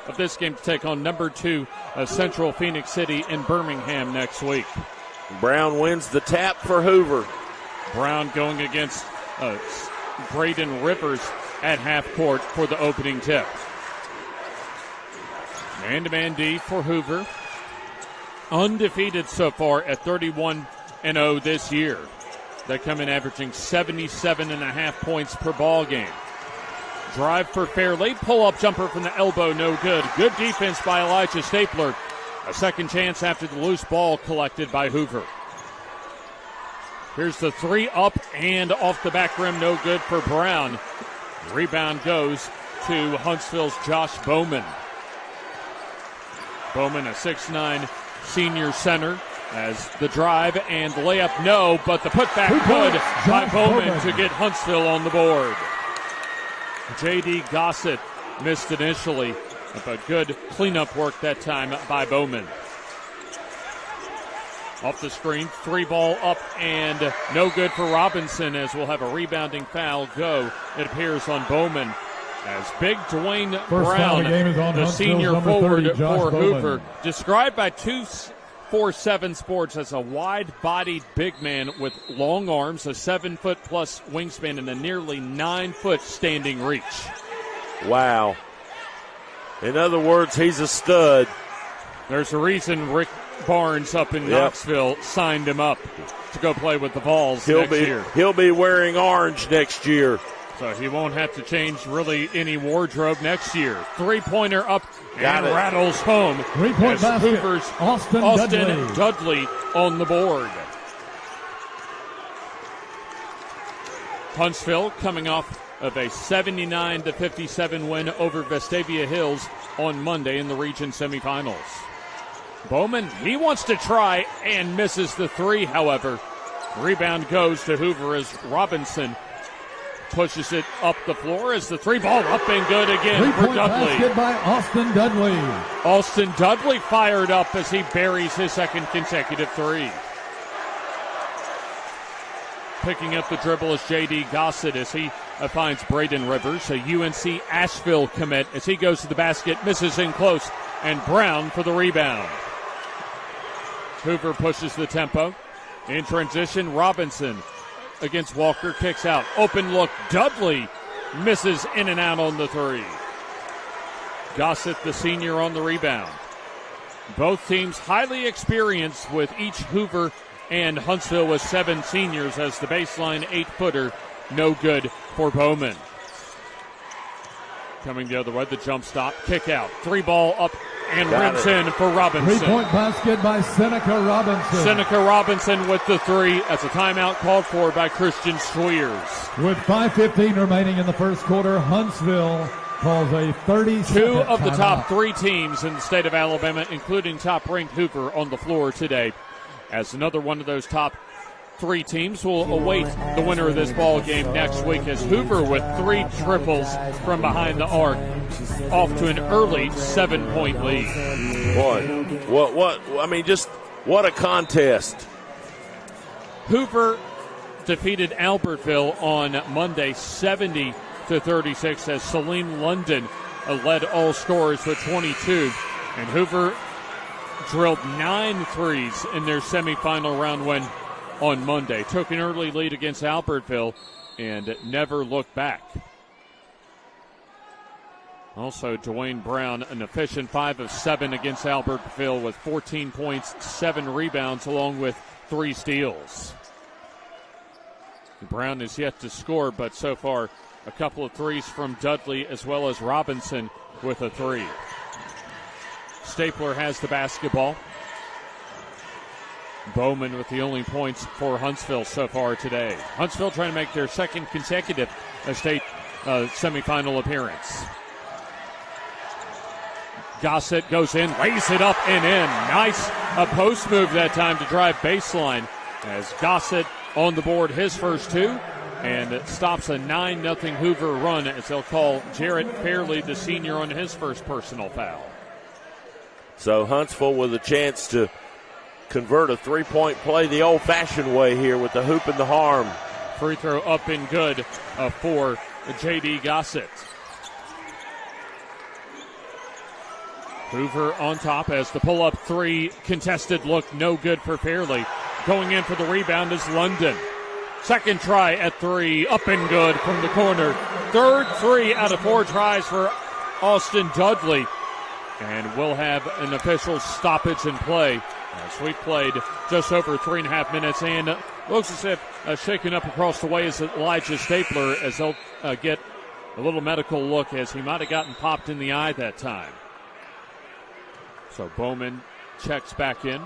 of this game to take on number 2 Central Phoenix City in Birmingham next week. Brown wins the tap for Hoover. Brown going against Braden Rivers at half court for the opening tip. Man-to-man D for Hoover. Undefeated so far at 31-0 this year. They come in averaging 77.5 points per ball game. Drive for Fairley. Pull-up jumper from the elbow, no good. Good defense by Elijah Stapler. A second chance after the loose ball collected by Hoover. Here's the 3 up and off the back rim, no good for Brown. Rebound goes to Huntsville's Josh Bowman. Bowman, a 6'9" senior center, as the drive and the layup, no, but the putback good by Bowman to get Huntsville on the board. J.D. Gossett missed initially, but good cleanup work that time by Bowman. Off the screen, 3 ball up and no good for Robinson, as we'll have a rebounding foul go, it appears, on Bowman. As big Dwayne Brown, the senior forward for Hoover, described by 247 Sports as a wide-bodied big man with long arms, a 7-foot-plus wingspan, and a nearly 9-foot standing reach. Wow. In other words, he's a stud. There's a reason Rick Barnes up in Knoxville signed him up to go play with the Vols next year. He'll be wearing orange next year. So he won't have to change really any wardrobe next year. 3-pointer up and rattles home. 3-point basket. Hoover's Austin Dudley on the board. Huntsville coming off of a 79-57 win over Vestavia Hills on Monday in the region semifinals. Bowman, he wants to try and misses the 3, however. Rebound goes to Hoover as Robinson pushes it up the floor as the 3 ball up and good again for Dudley. Basket by Austin Dudley. Austin Dudley fired up as he buries his second consecutive 3. Picking up the dribble is J.D. Gossett as he finds Braden Rivers, a UNC Asheville commit, as he goes to the basket, misses in close, and Brown for the rebound. Hoover pushes the tempo. In transition, Robinson against Walker, kicks out. Open look, Dudley misses in and out on the 3. Gossett, the senior, on the rebound. Both teams highly experienced, with each Hoover and Huntsville with 7 seniors, as the baseline 8-footer, no good for Bowman. Coming the other way, the jump stop, kick out, 3 ball up and rims in for Robinson. 3-point basket by Seneca Robinson. Seneca Robinson with the 3 as a timeout called for by Christian Schwiers. With 5:15 remaining in the first quarter, Huntsville calls a 30-second 2 of the timeout. top 3 teams in the state of Alabama, including top-ranked Hoover, on the floor today, as another one of those top 3 teams will await the winner of this ball game next week, as Hoover with 3 triples from behind the arc, off to an early 7-point lead. Boy, what a contest. Hoover defeated Albertville on Monday 70-36, as Celine London led all scorers with 22, and Hoover drilled 9 threes in their semifinal round win on Monday. Took an early lead against Albertville and never looked back. Also, Dwayne Brown, an efficient 5 of 7 against Albertville with 14 points, 7 rebounds, along with 3 steals. Brown is yet to score, but so far a couple of threes from Dudley as well as Robinson with a 3. Stapler has the basketball. Bowman with the only points for Huntsville so far today. Huntsville trying to make their second consecutive state semifinal appearance. Gossett goes in, lays it up and in. Nice post move that time to drive baseline, as Gossett on the board, his first 2, and it stops a 9-0 Hoover run, as they'll call Jarrett Fairley, the senior, on his first personal foul. So Huntsville with a chance to convert a 3-point play the old-fashioned way here with the hoop and the harm. Free throw up and good for J.D. Gossett. Hoover on top as the pull-up three contested look no good for Fairley. Going in for the rebound is London. Second try at three, up and good from the corner. Third three out of 4 tries for Austin Dudley. And we'll have an official stoppage in play as we've played just over 3.5 minutes. And looks as if shaken up across the way is Elijah Stapler as they'll get a little medical look as he might have gotten popped in the eye that time. So Bowman checks back in.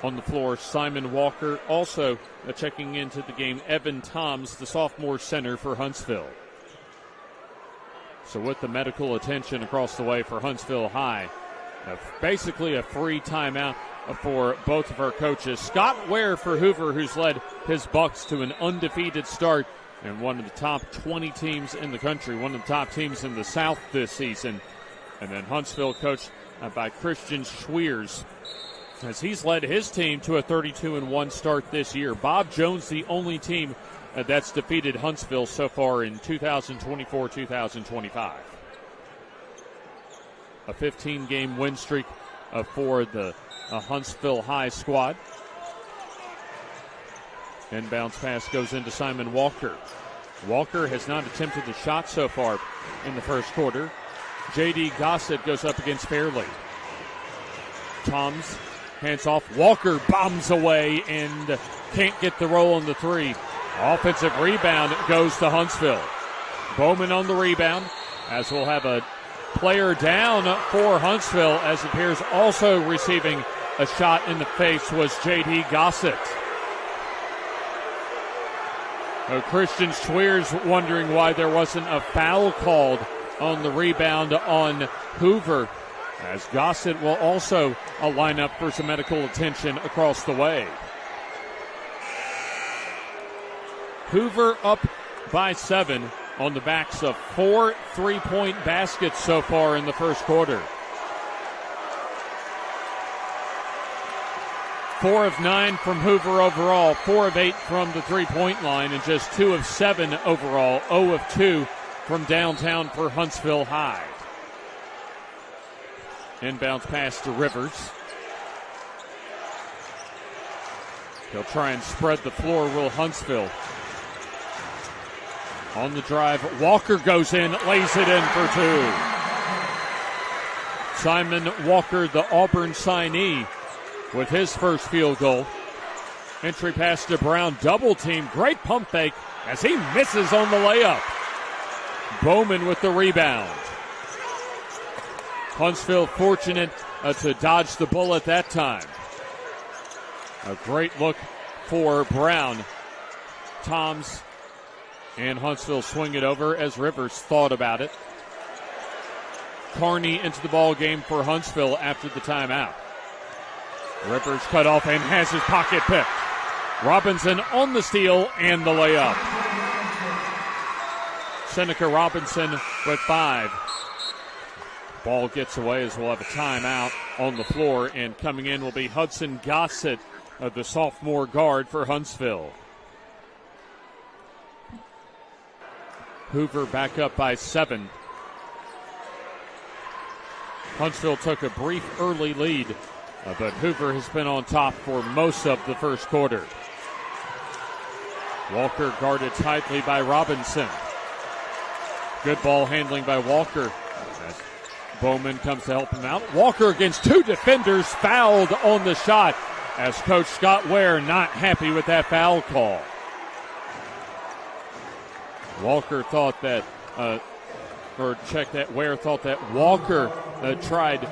On the floor, Simon Walker also checking into the game. Evan Toms, the sophomore center for Huntsville. So with the medical attention across the way for Huntsville High, basically a free timeout for both of our coaches. Scott Ware for Hoover, who's led his Bucks to an undefeated start and one of the top 20 teams in the country, one of the top teams in the South this season. And then Huntsville coached by Christian Schweers as he's led his team to a 32-1 start this year. Bob Jones, the only team that's defeated Huntsville so far in 2024-2025. A 15-game win streak for the Huntsville High squad. Inbounds pass goes into Simon Walker. Walker has not attempted the shot so far in the first quarter. J.D. Gossett goes up against Fairley. Toms hands off. Walker bombs away and can't get the roll on the three. Offensive rebound goes to Huntsville. Bowman on the rebound as we'll have a player down for Huntsville as it appears also receiving a shot in the face was J.D. Gossett. Christian Schweers wondering why there wasn't a foul called on the rebound on Hoover, as Gossett will also line up for some medical attention across the way. Hoover up by 7 on the backs of 4 3-point baskets so far in the first quarter. 4 of 9 from Hoover overall, 4 of 8 from the 3-point line, and just 2 of 7 overall, 0 of 2 from downtown for Huntsville High. Inbounds pass to Rivers. He'll try and spread the floor, will Huntsville. On the drive, Walker goes in, lays it in for 2. Simon Walker, the Auburn signee, with his first field goal. Entry pass to Brown, double team, great pump fake as he misses on the layup. Bowman with the rebound. Huntsville fortunate to dodge the bullet that time. A great look for Brown. Toms and Huntsville swing it over as Rivers thought about it. Carney into the ball game for Huntsville after the timeout. Rivers cut off and has his pocket picked. Robinson on the steal and the layup. Seneca Robinson with 5. Ball gets away as we'll have a timeout on the floor, and coming in will be Hudson Gossett, the sophomore guard for Huntsville. Hoover back up by 7. Huntsville took a brief early lead, but Hoover has been on top for most of the first quarter. Walker guarded tightly by Robinson. Good ball handling by Walker as Bowman comes to help him out. Walker against 2 defenders, fouled on the shot as Coach Scott Ware not happy with that foul call. Walker thought that, Ware thought that Walker tried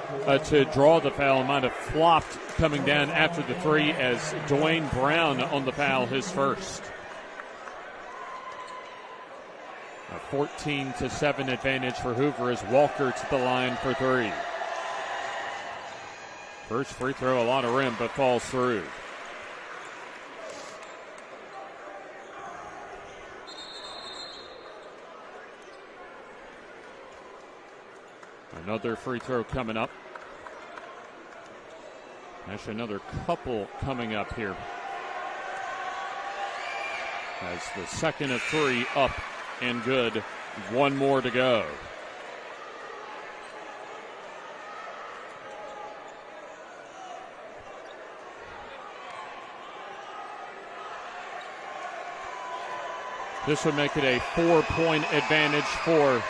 to draw the foul, might have flopped coming down after the 3 as Dwayne Brown on the foul, his first. A 14-7 advantage for Hoover as Walker to the line for 3. First free throw, a lot of rim, but falls through. Another free throw coming up. Actually, another couple coming up here. As the second of 3 up and good. 1 more to go. This would make it a 4-point advantage for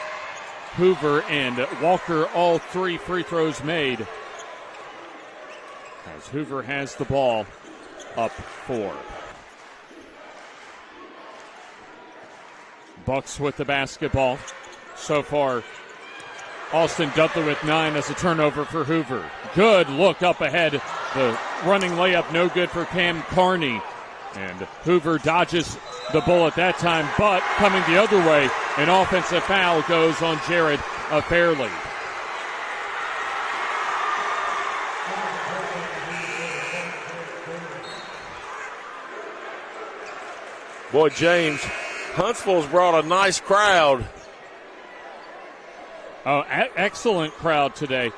Hoover, and Walker all 3 free throws made as Hoover has the ball up 4. Bucks with the basketball. So far, Austin Dudley with 9 as a turnover for Hoover. Good look up ahead. The running layup no good for Cam Carney. And Hoover dodges the bullet that time, but coming the other way, an offensive foul goes on Jared Fairley. Boy, James, Huntsville's brought a nice crowd. Oh, excellent crowd today.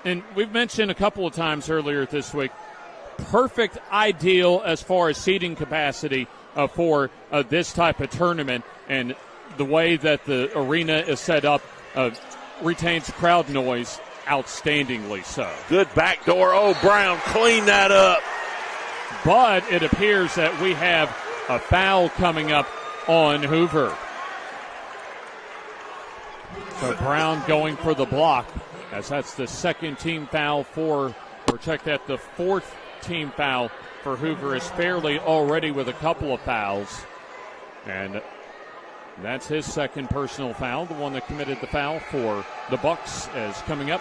And we've mentioned a couple of times earlier this week, perfect ideal as far as seating capacity for this type of tournament. And the way that the arena is set up retains crowd noise outstandingly so. Good backdoor. Oh, Brown, clean that up. But it appears that we have a foul coming up on Hoover. So Brown going for the block, as that's the second team foul the fourth team foul for Hoover is Fairley already with a couple of fouls. And that's his second personal foul, the one that committed the foul for the Bucks. As coming up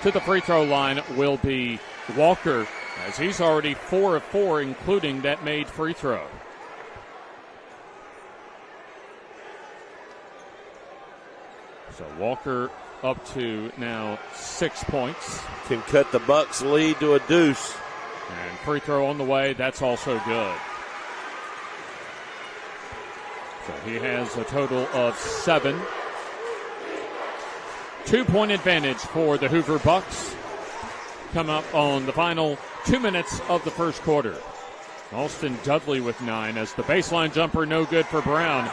to the free throw line will be Walker, as he's already 4 of 4, including that made free throw. So Walker up to now 6 points. Can cut the Bucks' lead to a deuce. And free throw on the way, that's also good. So he has a total of 7. 2-point advantage for the Hoover Bucks. Come up on the final 2 minutes of the first quarter. Austin Dudley with 9 as the baseline jumper no good for Brown.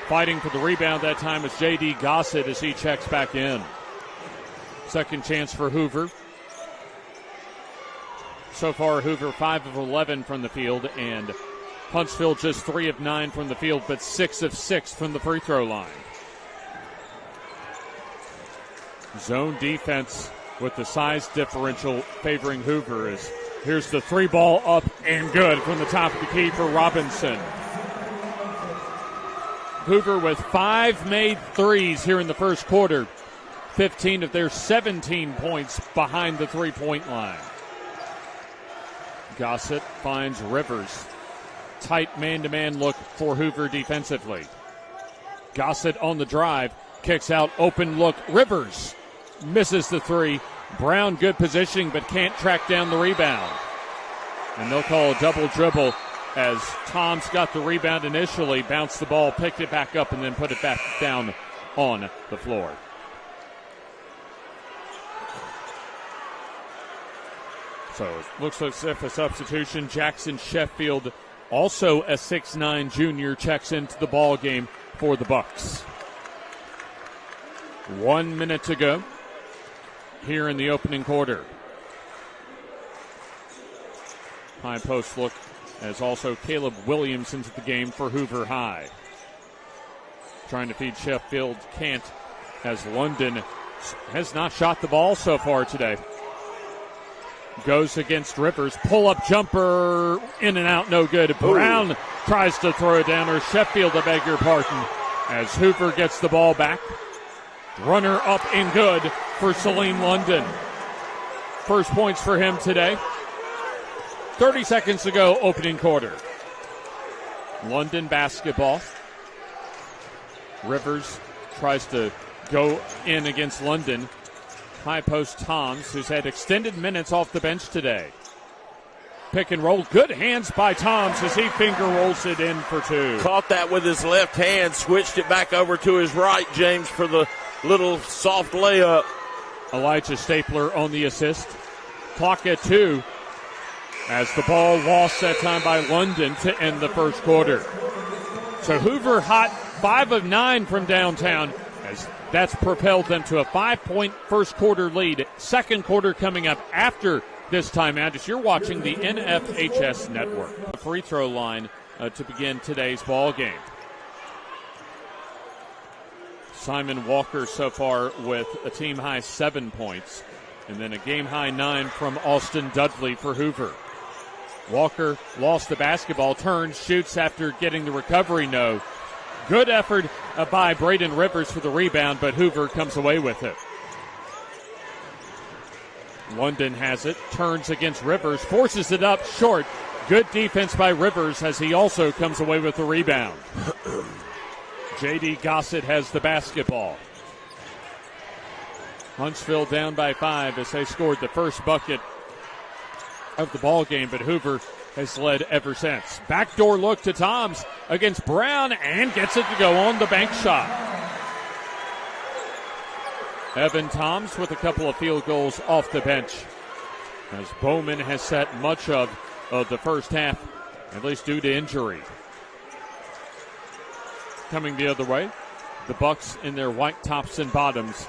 Fighting for the rebound that time is J.D. Gossett as he checks back in. Second chance for Hoover. So far, Hoover 5 of 11 from the field, and Huntsville just 3 of 9 from the field, but 6 of 6 from the free throw line. Zone defense with the size differential favoring Hoover. Here's the 3-ball up and good from the top of the key for Robinson. Hoover with 5 made threes here in the first quarter. 15 of their 17 points behind the 3-point line. Gossett finds Rivers. Tight man-to-man look for Hoover defensively. Gossett on the drive. Kicks out, open look. Rivers misses the 3. Brown good positioning but can't track down the rebound. And they'll call a double dribble as Toms got the rebound initially, bounced the ball, picked it back up, and then put it back down on the floor. So it looks as if a substitution. Jackson Sheffield, also a 6'9 junior, checks into the ball game for the Bucks. 1 minute to go here in the opening quarter. High post look as also Caleb Williams into the game for Hoover High. Trying to feed Sheffield, can't, as London has not shot the ball so far today. Goes against Rivers, pull-up jumper, in and out, no good. Brown tries to throw it down, or Sheffield, I beg your pardon, as Hoover gets the ball back. Runner up and good for Salim London. First points for him today. 30 seconds to go, opening quarter. London basketball. Rivers tries to go in against London. High post Toms, who's had extended minutes off the bench today. Pick and roll. Good hands by Toms as he finger rolls it in for 2. Caught that with his left hand, switched it back over to his right, James, for the little soft layup. Elijah Stapler on the assist. Clock at 2 as the ball lost that time by London to end the first quarter. So Hoover hot, 5 of 9 from downtown, as that's propelled them to a 5-point first quarter lead. Second quarter coming up after this timeout as you're watching the NFHS Network. Free throw line to begin today's ball game. Simon Walker so far with a team-high 7 points. And then a game-high 9 from Austin Dudley for Hoover. Walker lost the basketball, turns, shoots after getting the recovery. No. Good effort by Braden Rivers for the rebound, but Hoover comes away with it. London has it, turns against Rivers, forces it up short. Good defense by Rivers as he also comes away with the rebound. J.D. Gossett has the basketball. Huntsville down by 5 as they scored the first bucket of the ball game, but Hoover has led ever since. Backdoor look to Toms against Brown and gets it to go on the bank shot. Evan Toms with a couple of field goals off the bench as Bowman has set much of the first half, at least due to injury. Coming the other way, the Bucks in their white tops and bottoms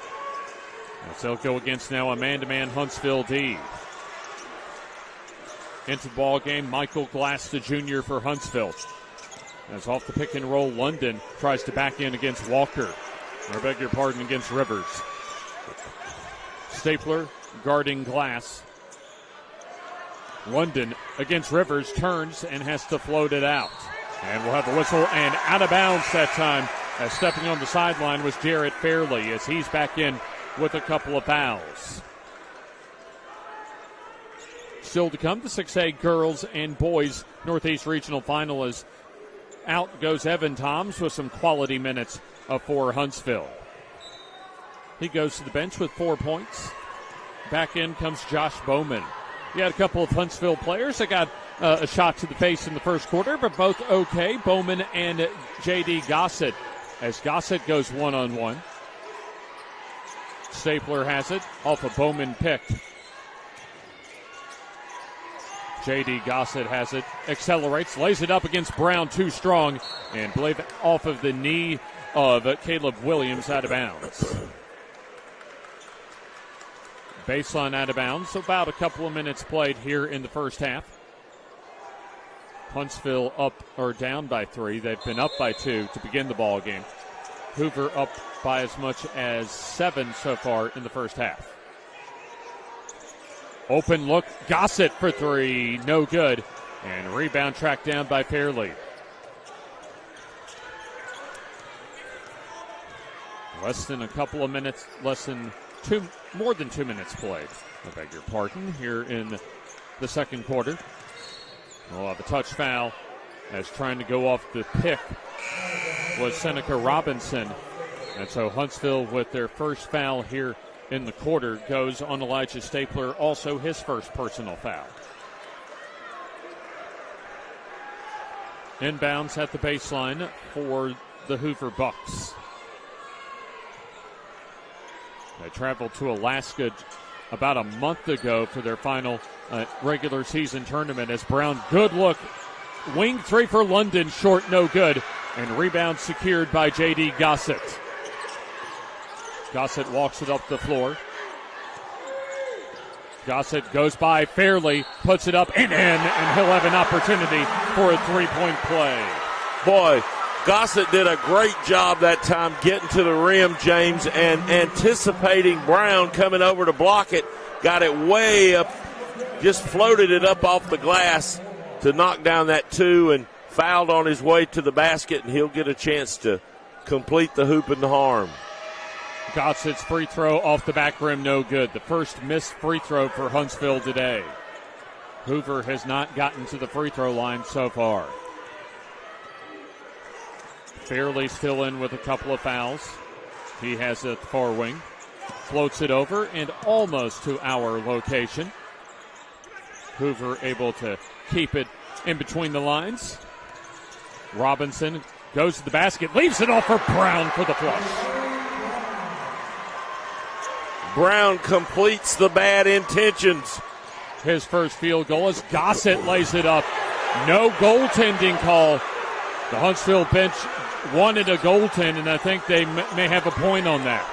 as they'll go against now a man-to-man Huntsville D. Into the ball game, Michael Glass, the junior for Huntsville. As off the pick and roll, London tries to back in against Walker. Or beg your pardon, against Rivers. Stapler guarding Glass. London against Rivers, turns and has to float it out. And we'll have a whistle and out of bounds that time. As stepping on the sideline was Jarrett Fairley as he's back in with a couple of fouls. Still to come, the 6A girls and boys Northeast Regional Final is out goes Evan Toms with some quality minutes for Huntsville. He goes to the bench with 4 points. Back in comes Josh Bowman. You had a couple of Huntsville players that got a shot to the face in the first quarter, but both okay. Bowman and J.D. Gossett as Gossett goes one-on-one. Stapler has it off a Bowman pick. J.D. Gossett has it, accelerates, lays it up against Brown, too strong, and believe off of the knee of Caleb Williams out of bounds. Baseline out of bounds, about a couple of minutes played here in the first half. Huntsville up or down by 3. They've been up by 2 to begin the ball game. Hoover up by as much as 7 so far in the first half. Open look, Gossett for 3, no good. And rebound tracked down by Fairley. Less than a couple of minutes, more than 2 minutes played. I beg your pardon, here in the second quarter. We'll have a touch foul as trying to go off the pick was Seneca Robinson. And so Huntsville with their first foul here in the quarter goes on Elijah Stapler, also his first personal foul. Inbounds at the baseline for the Hoover Bucks. They traveled to Alaska about a month ago for their final regular season tournament as Brown, good look, wing 3 for London, short, no good, and rebound secured by J.D. Gossett. Gossett walks it up the floor. Gossett goes by Fairley, puts it up and in, and he'll have an opportunity for a three-point play. Boy, Gossett did a great job that time getting to the rim, James, and anticipating Brown coming over to block it. Got it way up, just floated it up off the glass to knock down that 2 and fouled on his way to the basket, and he'll get a chance to complete the hoop and the harm. Gossett's free throw off the back rim, no good. The first missed free throw for Huntsville today. Hoover has not gotten to the free throw line so far. Fairley still in with a couple of fouls. He has it at the far wing. Floats it over and almost to our location. Hoover able to keep it in between the lines. Robinson goes to the basket, leaves it off for Brown for the flush. Brown completes the bad intentions. His first field goal as Gossett lays it up. No goaltending call. The Huntsville bench wanted a goaltend, and I think they may have a point on that.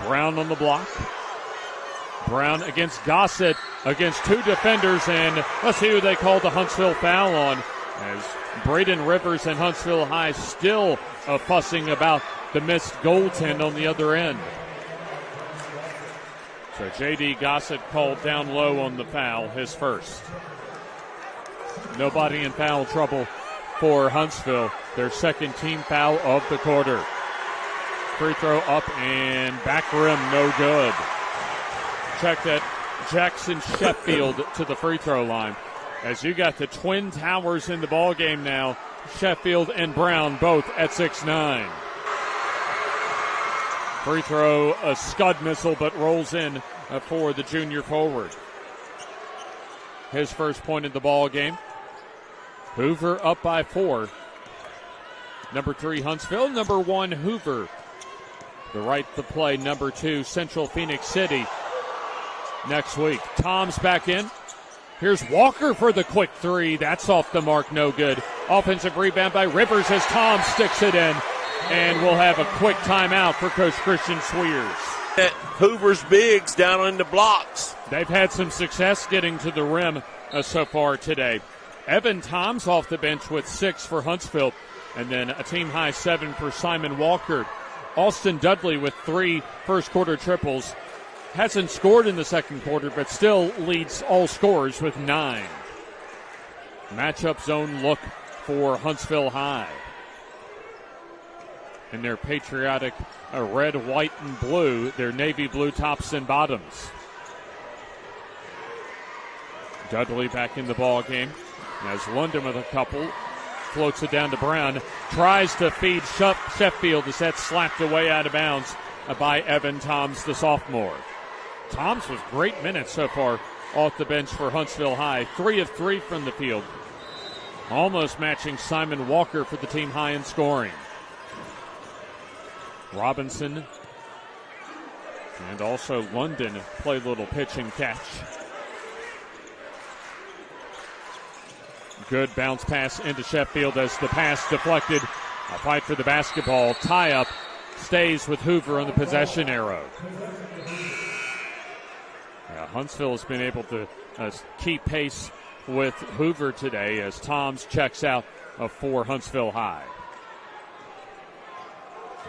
Brown on the block. Brown against Gossett, against 2 defenders, and let's see who they called the Huntsville foul on. As Braden Rivers and Huntsville High still fussing about the missed goaltend on the other end. So J.D. Gossett called down low on the foul, his first. Nobody in foul trouble for Huntsville, their second team foul of the quarter. Free throw up and back rim, no good. Check that Jackson Sheffield to the free throw line. As you got the Twin Towers in the ball game now, Sheffield and Brown both at 6'9". Free throw, a scud missile, but rolls in for the junior forward. His first point in the ball game. Hoover up by 4. Number 3, Huntsville. Number 1, Hoover. The right to play, number 2, Central Phoenix City next week. Tom's back in. Here's Walker for the quick 3. That's off the mark, no good. Offensive rebound by Rivers as Tom sticks it in. And we'll have a quick timeout for Coach Christian Sweers. Hoover's bigs down in the blocks. They've had some success getting to the rim so far today. Evan Toms off the bench with 6 for Huntsville. And then a team-high 7 for Simon Walker. Austin Dudley with 3 first-quarter triples. Hasn't scored in the second quarter, but still leads all scorers with 9. Matchup zone look for Huntsville High. In their patriotic red, white, and blue, their navy blue tops and bottoms. Dudley back in the ball game. As London with a couple, floats it down to Brown. Tries to feed Sheffield as that's slapped away out of bounds by Evan Toms, the sophomore. Toms with great minutes so far off the bench for Huntsville High. 3 of 3 from the field. Almost matching Simon Walker for the team high in scoring. Robinson and also London play a little pitch and catch. Good bounce pass into Sheffield as the pass deflected. A fight for the basketball. Tie-up stays with Hoover on the possession arrow. Huntsville has been able to keep pace with Hoover today as Toms checks out for Huntsville High.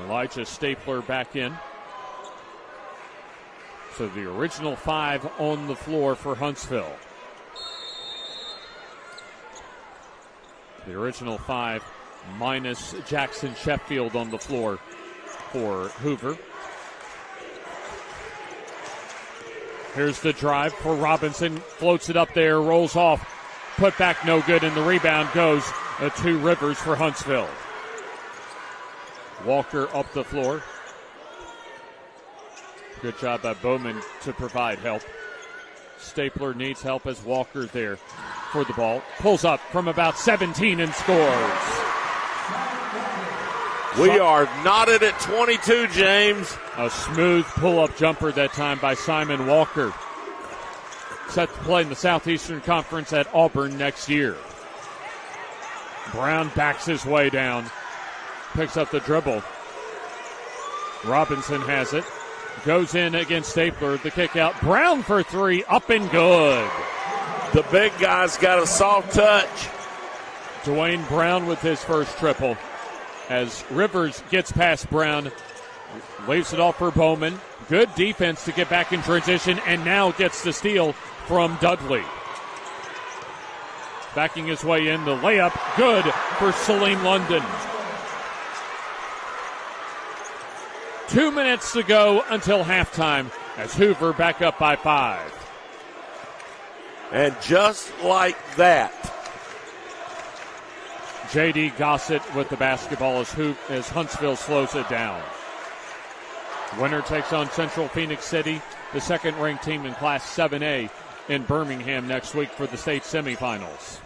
Elijah Stapler back in. So the original 5 on the floor for Huntsville. The original 5 minus Jackson Sheffield on the floor for Hoover. Here's the drive for Robinson. Floats it up there, rolls off. Put back no good, and the rebound goes to Rivers for Huntsville. Walker up the floor. Good job by Bowman to provide help. Stapler needs help as Walker there for the ball. Pulls up from about 17 and scores. We are knotted at 22, James. A smooth pull-up jumper that time by Simon Walker. Set to play in the Southeastern Conference at Auburn next year. Brown backs his way down. Picks up the dribble. Robinson has it. Goes in against Stapler. The kick out. Brown for 3. Up and good. The big guy's got a soft touch. Dwayne Brown with his first triple. As Rivers gets past Brown. Leaves it off for Bowman. Good defense to get back in transition. And now gets the steal from Dudley. Backing his way in. The layup. Good for Salim London. 2 minutes to go until halftime as Hoover back up by 5. And just like that, J.D. Gossett with the basketball as Huntsville slows it down. Winner takes on Central Phoenix City, the second-ranked team in Class 7A in Birmingham next week for the state semifinals.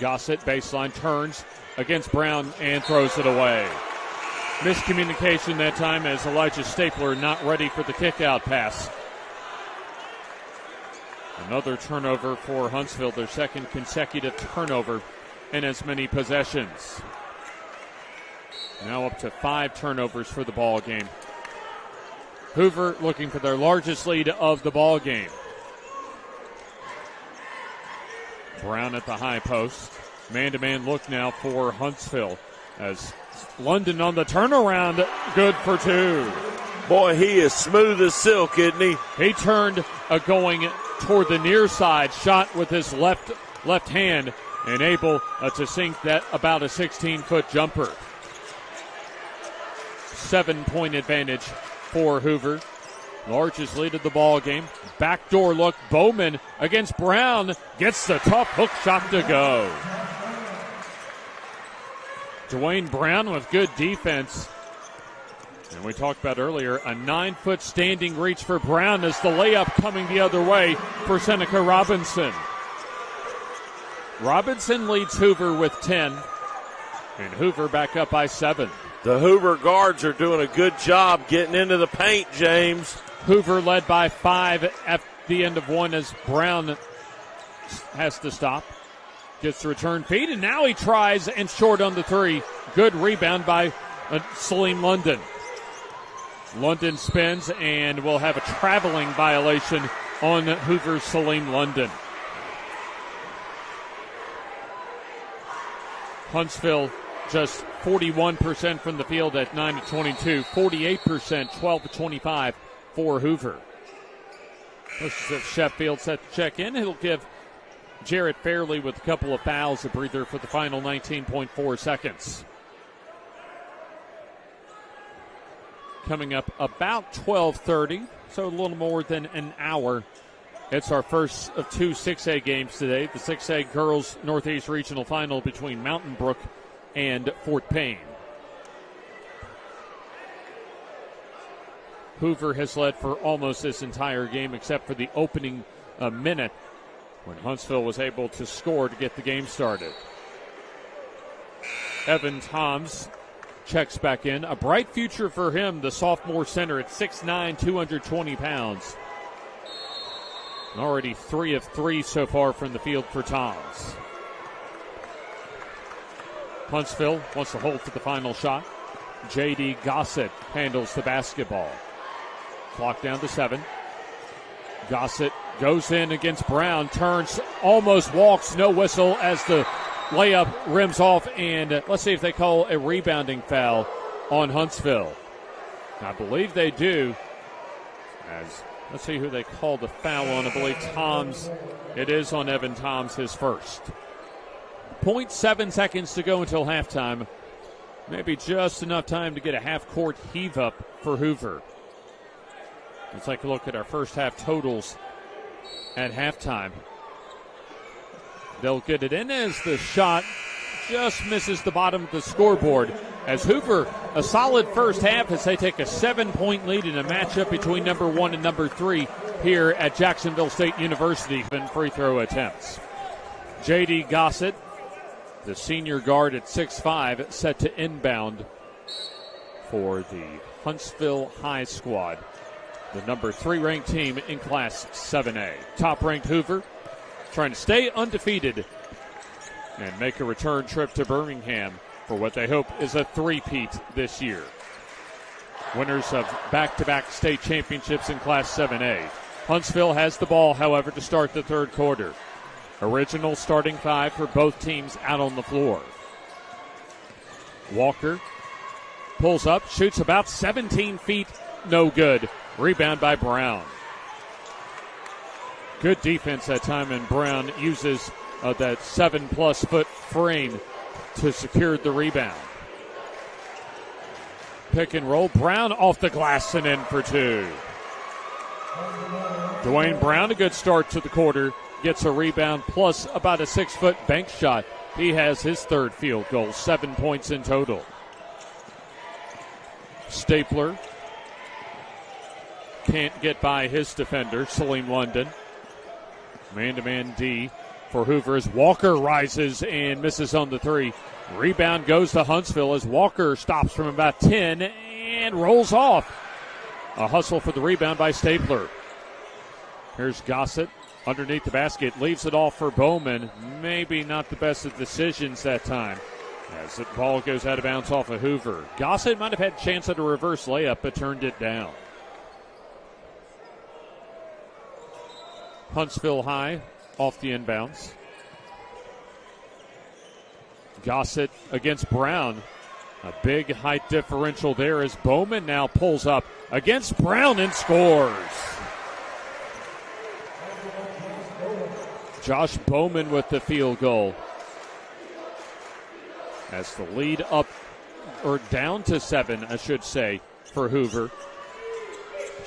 Gossett baseline turns against Brown and throws it away. Miscommunication that time as Elijah Stapler not ready for the kick-out pass. Another turnover for Huntsville, their second consecutive turnover in as many possessions. Now up to 5 turnovers for the ball game. Hoover looking for their largest lead of the ball game. Brown at the high post. Man-to-man look now for Huntsville as London on the turnaround, good for 2. Boy, he is smooth as silk, isn't he? He turned going toward the near side, shot with his left hand, and able to sink that about a 16-foot jumper. 7-point advantage for Hoover. Largest lead of the ball game. Backdoor look. Bowman against Brown. Gets the tough hook shot to go. Dwayne Brown with good defense. And we talked about earlier, a 9-foot standing reach for Brown as the layup coming the other way for Seneca Robinson. Robinson leads Hoover with 10. And Hoover back up by 7. The Hoover guards are doing a good job getting into the paint, James. Hoover led by 5 at the end of 1 as Brown has to stop. Gets the return feed, and now he tries and short on the 3. Good rebound by Salim London. London spins and will have a traveling violation on Hoover's Salim London. Huntsville just 41% from the field at 9-22, 48%, 12-25 for Hoover. This is Sheffield set to check in. He'll give Jarrett Fairley with a couple of fouls a breather for the final 19.4 seconds. Coming up about 12:30, so a little more than an hour. It's our first of 2 6A games today. The 6A Girls Northeast Regional Final between Mountain Brook and Fort Payne. Hoover has led for almost this entire game except for the opening minute when Huntsville was able to score to get the game started. Evan Toms checks back in. A bright future for him, the sophomore center at 6'9", 220 pounds. Already 3 of 3 so far from the field for Toms. Huntsville wants to hold for the final shot. J.D. Gossett handles the basketball. Clock down to 7. Gossett goes in against Brown, turns, almost walks, no whistle as the layup rims off, and let's see if they call a rebounding foul on Huntsville. I believe they do. Let's see who they called the foul on. I believe Toms. It is on Evan Toms, his first. 0.7 seconds to go until halftime. Maybe just enough time to get a half-court heave-up for Hoover. Let's take a look at our first half totals at halftime. They'll get it in as the shot just misses the bottom of the scoreboard. As Hoover, a solid first half as they take a 7-point lead in a matchup between number 1 and number 3 here at Jacksonville State University. And free throw attempts. J.D. Gossett, the senior guard at 6'5", set to inbound for the Huntsville High squad, the number 3 ranked team in Class 7A. Top-ranked Hoover trying to stay undefeated and make a return trip to Birmingham for what they hope is a three-peat this year. Winners of back-to-back state championships in Class 7A. Huntsville has the ball, however, to start the third quarter. Original starting 5 for both teams out on the floor. Walker pulls up, shoots about 17 feet, no good. Rebound by Brown. Good defense that time, and Brown uses that 7+ foot frame to secure the rebound. Pick and roll. Brown off the glass and in for 2. Dwayne Brown, a good start to the quarter, gets a rebound plus about a 6-foot bank shot. He has his third field goal, 7 points in total. Stapler can't get by his defender, Salim London. Man-to-man D for Hoover as Walker rises and misses on the 3. Rebound goes to Huntsville as Walker stops from about 10 and rolls off. A hustle for the rebound by Stapler. Here's Gossett underneath the basket, leaves it off for Bowman. Maybe not the best of decisions that time as the ball goes out of bounds off of Hoover. Gossett might have had a chance at a reverse layup but turned it down. Huntsville High off the inbounds. Gossett against Brown. A big height differential there as Bowman now pulls up against Brown and scores. Josh Bowman with the field goal. As the lead up, or down to 7, I should say, for Hoover.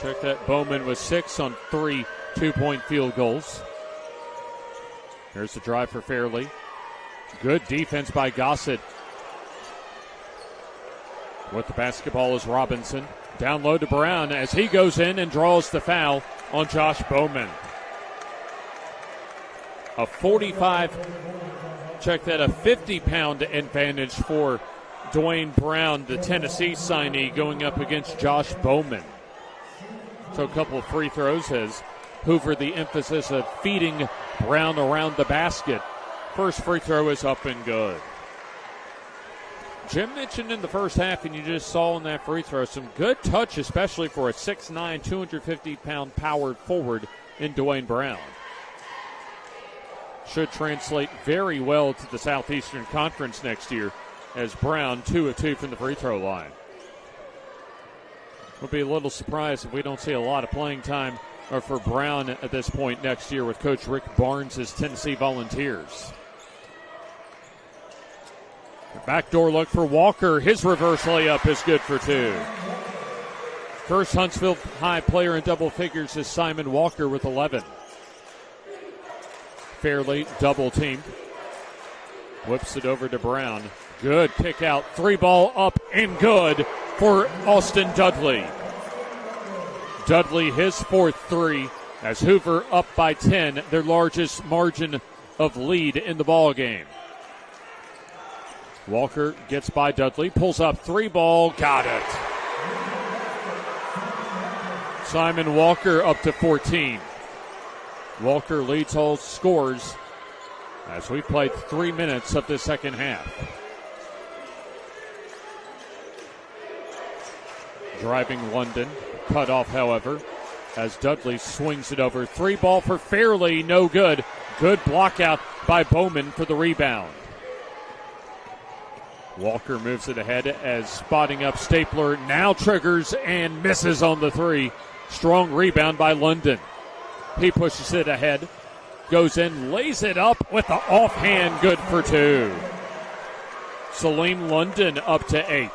Check that, Bowman was 6 on 3 two-point field goals. Here's the drive for Fairley. Good defense by Gossett. With the basketball is Robinson. Down low to Brown as he goes in and draws the foul on Josh Bowman. A 50-pound advantage for Dwayne Brown, the Tennessee signee, going up against Josh Bowman. So a couple of free throws as Hoover, the emphasis of feeding Brown around the basket. First free throw is up and good. Jim mentioned in the first half, and you just saw in that free throw, some good touch, especially for a 6'9", 250-pound powered forward in Dwayne Brown. Should translate very well to the Southeastern Conference next year as Brown 2 of 2 from the free throw line. We'll be a little surprised if we don't see a lot of playing time for Brown at this point next year with Coach Rick Barnes' Tennessee Volunteers. Backdoor look for Walker. His reverse layup is good for 2. First Huntsville High player in double figures is Simon Walker with 11. Fairley double teamed. Whips it over to Brown. Good kick out. 3-ball up and good for Austin Dudley. Dudley his 4th 3 as Hoover up by 10, their largest margin of lead in the ball game. Walker gets by Dudley, pulls up 3-ball, got it. Simon Walker up to 14. Walker leads all scores as we've played 3 minutes of the second half. Driving London, cut off, however, as Dudley swings it over. 3-ball for Fairley, no good. Good block out by Bowman for the rebound. Walker moves it ahead as spotting up Stapler now triggers and misses on the 3. Strong rebound by London. He pushes it ahead, goes in, lays it up with the offhand, good for 2. Salim London up to 8.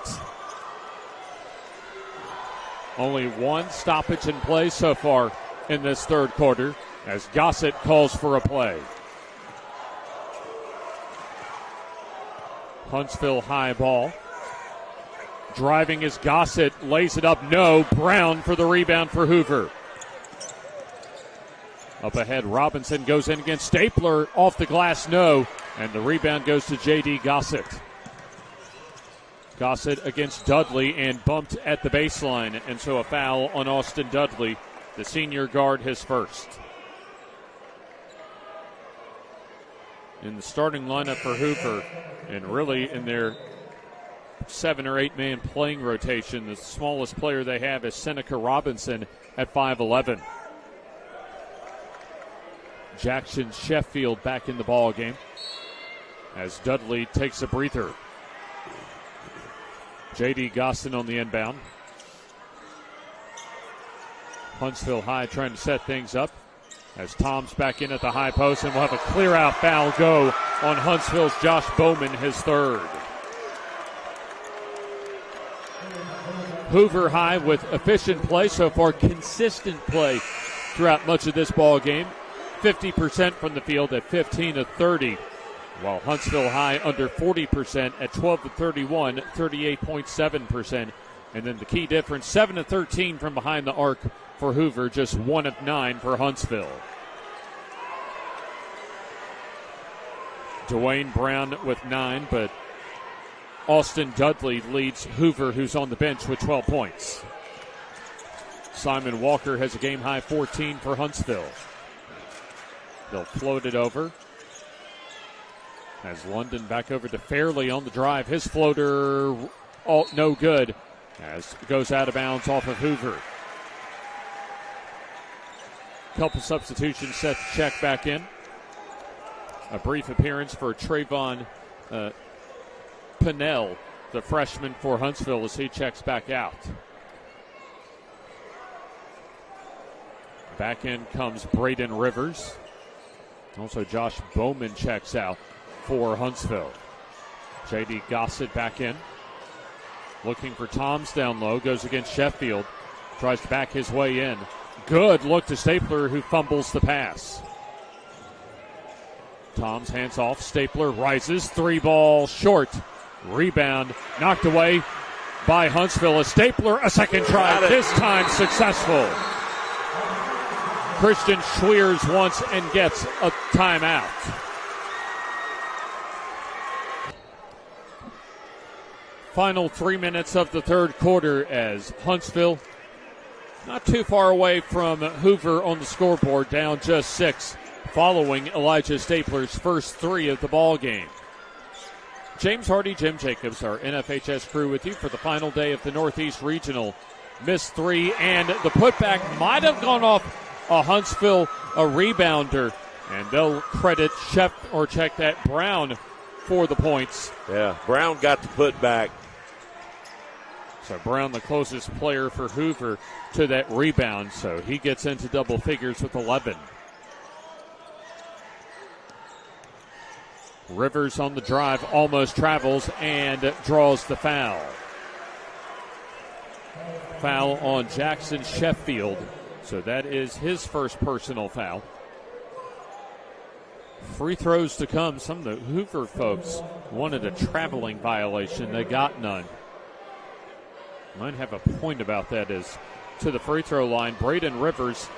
Only one stoppage in play so far in this third quarter as Gossett calls for a play. Huntsville high ball. Driving is Gossett, lays it up, no. Brown for the rebound for Hoover. Up ahead, Robinson goes in against Stapler, off the glass, no. And the rebound goes to J.D. Gossett. Gossett against Dudley and bumped at the baseline, and so a foul on Austin Dudley, the senior guard, his first. In the starting lineup for Hoover, and really in their 7 or 8 man playing rotation, the smallest player they have is Seneca Robinson at 5'11". Jackson Sheffield back in the ball game as Dudley takes a breather. J.D. Gossett on the inbound. Huntsville High trying to set things up as Tom's back in at the high post, and we'll have a clear-out foul go on Huntsville's Josh Bowman, his 3rd. Hoover High with efficient play so far, consistent play throughout much of this ball game. 50% from the field at 15 of 30, while Huntsville High under 40% at 12 of 31, 38.7%. And then the key difference, 7 of 13 from behind the arc for Hoover, just 1 of 9 for Huntsville. Dwayne Brown with 9, but Austin Dudley leads Hoover, who's on the bench, with 12 points. Simon Walker has a game-high 14 for Huntsville. They'll float it over. As London back over to Fairley on the drive. His floater, no good, as it goes out of bounds off of Hoover. Couple substitutions, set to check back in. A brief appearance for Trayvon Pinnell the freshman for Huntsville, as he checks back out. Back in comes Braden Rivers. Also, Josh Bowman checks out for Huntsville. J.D. Gossett back in. Looking for Toms down low. Goes against Sheffield. Tries to back his way in. Good look to Stapler, who fumbles the pass. Toms hands off. Stapler rises. 3-ball short. Rebound knocked away by Huntsville. A Stapler, a second try. This time successful. Christian Schweers once and gets a timeout. Final 3 minutes of the third quarter as Huntsville not too far away from Hoover on the scoreboard, down just 6, following Elijah Stapler's first 3 of the ball game. James Hardy, Jim Jacobs, our NFHS crew with you for the final day of the Northeast Regional. Missed 3, and the putback might have gone off a Huntsville, a rebounder, and they'll credit check that Brown for the points. Yeah, Brown got the putback. So Brown, the closest player for Hoover to that rebound, so he gets into double figures with 11. Rivers on the drive, almost travels and draws the foul. Foul on Jackson Sheffield. So that is his first personal foul. Free throws to come. Some of the Hoover folks wanted a traveling violation. They got none. Might have a point about that is to the free throw line. Braden Rivers,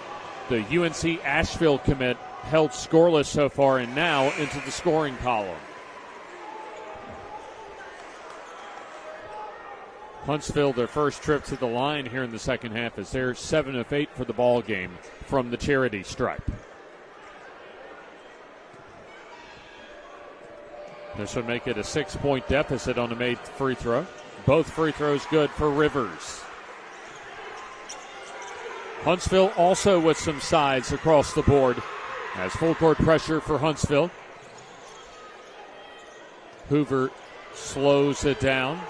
the UNC Asheville commit, held scoreless so far and now into the scoring column. Huntsville, their first trip to the line here in the second half, is they're 7 of 8 for the ball game from the charity stripe. This would make it a 6-point deficit on a made free throw. Both free throws good for Rivers. Huntsville also with some sides across the board as full court pressure for Huntsville. Hoover slows it down.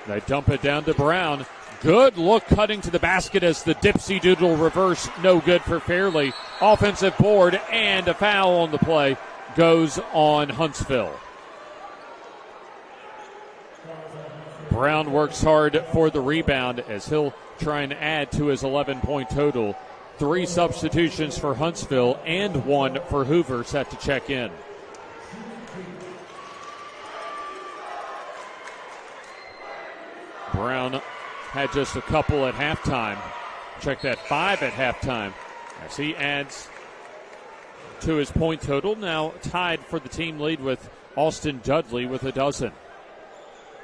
They dump it down to Brown. Good look cutting to the basket as the Dipsy Doodle reverse. No good for Fairley. Offensive board and a foul on the play goes on Huntsville. Brown works hard for the rebound as he'll try and add to his 11-point total. 3 substitutions for Huntsville and 1 for Hoover set to check in. Brown had just a couple at halftime. Check that, 5 at halftime as he adds to his point total. Now tied for the team lead with Austin Dudley with a dozen.